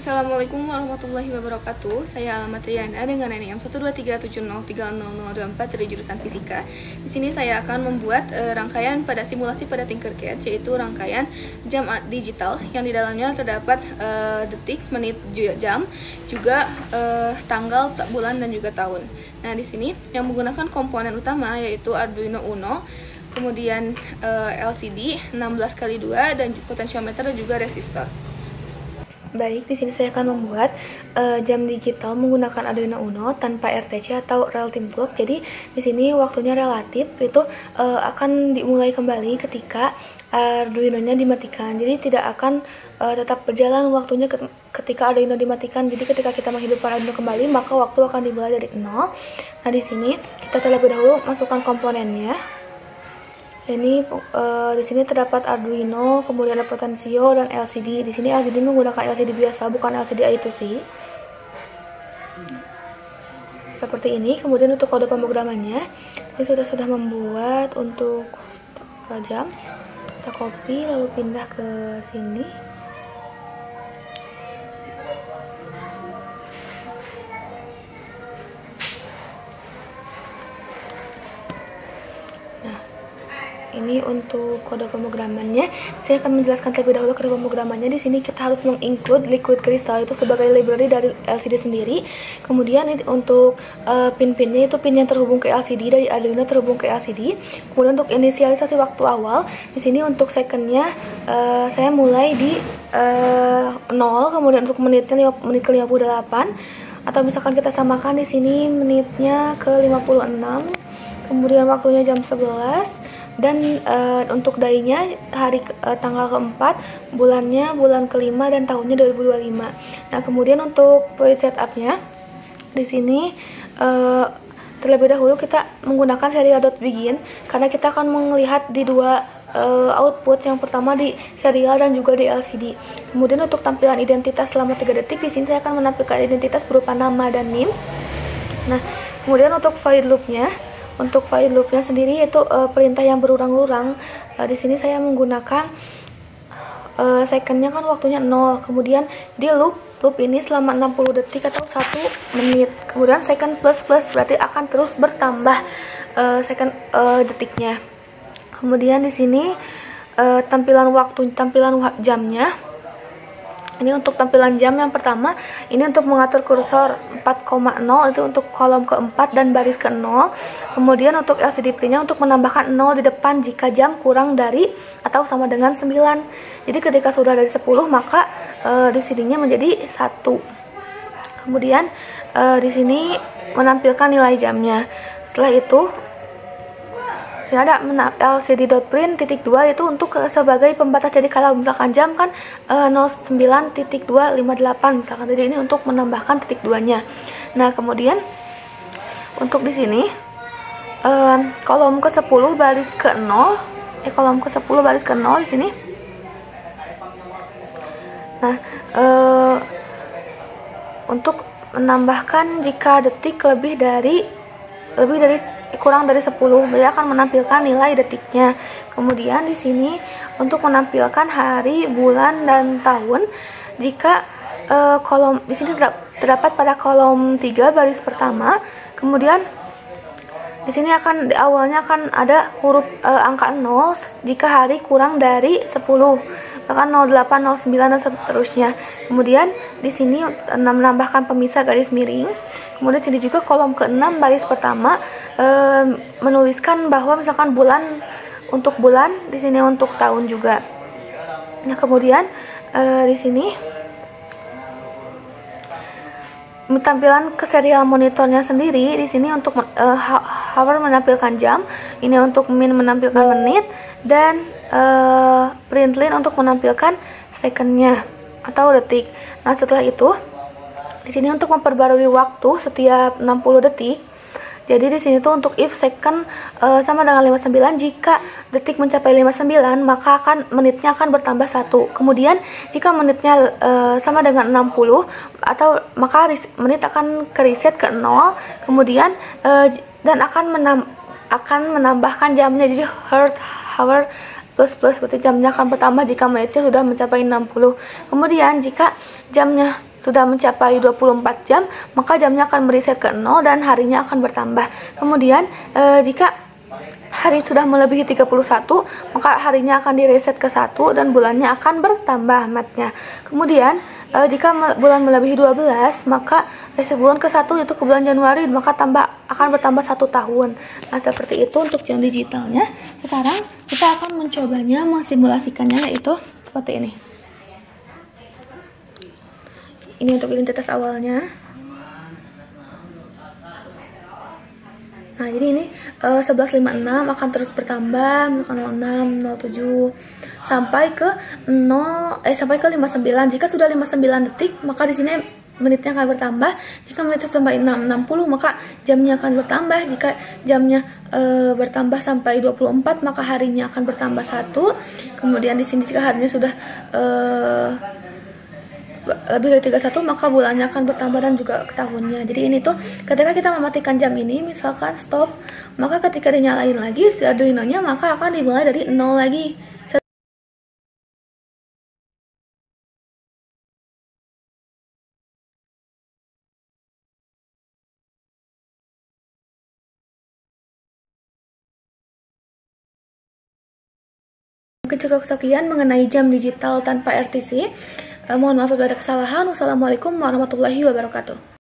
Assalamualaikum warahmatullahi wabarakatuh. Saya Alamat Riana dengan NIM 12370300024 dari jurusan Fisika. Di sini saya akan membuat rangkaian pada simulasi pada Tinkercad, yaitu rangkaian jam digital yang di dalamnya terdapat detik, menit, jam, juga tanggal, bulan, dan juga tahun. Nah, di sini yang menggunakan komponen utama yaitu Arduino Uno, kemudian LCD 16x2 dan potentiometer dan juga resistor. Baik, di sini saya akan membuat jam digital menggunakan Arduino Uno tanpa RTC atau real time clock. Jadi di sini waktunya relatif, itu akan dimulai kembali ketika Arduino-nya dimatikan. Jadi tidak akan tetap berjalan waktunya ketika Arduino dimatikan. Jadi ketika kita menghidupkan Arduino kembali, maka waktu akan dimulai dari 0. Nah, di sini kita terlebih dahulu masukkan komponennya. Ini di sini terdapat Arduino, kemudian ada potensio dan LCD. Di sini LCD menggunakan LCD biasa, bukan LCD I2C. Seperti ini. Kemudian untuk kode pemrogramannya, saya sudah membuat untuk jam. Kita copy lalu pindah ke sini. Ini untuk kode pemrogramannya. Saya akan menjelaskan terlebih dahulu kode pemrogramannya. Di sini kita harus menginclude liquid crystal itu sebagai library dari LCD sendiri. Kemudian untuk pin-pinnya itu pin yang terhubung ke LCD, dari Arduino terhubung ke LCD. Kemudian untuk inisialisasi waktu awal, di sini untuk secondnya saya mulai di 0. Kemudian untuk menitnya menit ke 58, atau misalkan kita samakan di sini menitnya ke 56. Kemudian waktunya jam 11. Dan untuk dainya tanggal keempat, bulannya bulan kelima, dan tahunnya 2025. Nah, kemudian untuk point setupnya di sini terlebih dahulu kita menggunakan serial.begin karena kita akan melihat di dua output, yang pertama di serial dan juga di LCD. Kemudian untuk tampilan identitas selama 3 detik, di sini saya akan menampilkan identitas berupa nama dan NIM. Nah, kemudian untuk void loopnya, sendiri yaitu perintah yang berulang-ulang. Di sini saya menggunakan secondnya kan waktunya 0. Kemudian di loop ini selama 60 detik atau 1 menit. Kemudian second plus berarti akan terus bertambah second detiknya. Kemudian di sini tampilan jamnya. Ini untuk tampilan jam yang pertama, ini untuk mengatur kursor 4,0 itu untuk kolom keempat dan baris ke-0. Kemudian untuk LCD pin-nya untuk menambahkan 0 di depan jika jam kurang dari atau sama dengan 9. Jadi ketika sudah dari 10 maka di sininya menjadi 1. Kemudian di sini menampilkan nilai jamnya. Setelah itu ada LCD.print .2 itu untuk sebagai pembatas. Jadi kalau misalkan jam kan 09.258 misalkan, jadi ini untuk menambahkan titik 2-nya. Nah, kemudian untuk di sini kolom ke-10 baris ke-0, kolom ke-10 baris ke-0 di sini. Nah, untuk menambahkan jika detik kurang dari 10, dia akan menampilkan nilai detiknya. Kemudian di sini untuk menampilkan hari, bulan, dan tahun, jika kolom di sini terdapat pada kolom 3 baris pertama. Kemudian di sini di awalnya akan ada huruf angka 0 jika hari kurang dari 10, bahkan 08, 09 dan seterusnya. Kemudian di sini menambahkan pemisah garis miring. Kemudian sini juga kolom ke-6 baris pertama menuliskan bahwa misalkan untuk bulan, di sini untuk tahun juga. Nah, kemudian di sini tampilan ke serial monitornya sendiri. Di sini untuk hour menampilkan jam, ini untuk min menampilkan menit, dan println untuk menampilkan secondnya atau detik. Nah, setelah itu di sini untuk memperbarui waktu setiap 60 detik. Jadi di sini tuh untuk if second sama dengan 59, jika detik mencapai 59 maka menitnya akan bertambah 1. Kemudian jika menitnya sama dengan 60 maka menit akan ke reset ke 0. Kemudian dan akan menambahkan jamnya, jadi hour plus berarti jamnya akan bertambah jika menitnya sudah mencapai 60. Kemudian jika jamnya sudah mencapai 24 jam, maka jamnya akan mereset ke 0 dan harinya akan bertambah. Kemudian jika hari sudah melebihi 31, maka harinya akan direset ke 1 dan bulannya akan bertambah matnya. Kemudian jika bulan melebihi 12, maka reset bulan ke 1 yaitu ke bulan Januari, maka akan bertambah 1 tahun. Nah, seperti itu untuk jam digitalnya. Sekarang kita akan mencobanya, mensimulasikannya, yaitu seperti ini. Ini untuk identitas awalnya. Nah, jadi ini 11.56 akan terus bertambah, misalkan 06, 07 sampai ke 59. Jika sudah 59 detik, maka di sini menitnya akan bertambah. Jika menitnya sampai 6.60, maka jamnya akan bertambah. Jika jamnya bertambah sampai 24, maka harinya akan bertambah 1. Kemudian di sini jika harinya sudah lebih dari 31, maka bulannya akan bertambah dan juga tahunnya. Jadi ini tuh ketika kita mematikan jam ini, misalkan stop, maka ketika dinyalain lagi si Arduino-nya, maka akan dimulai dari 0 lagi. Mungkin cukup sekian mengenai jam digital tanpa RTC. Mohon maaf apabila ada kesalahan. Wassalamualaikum warahmatullahi wabarakatuh.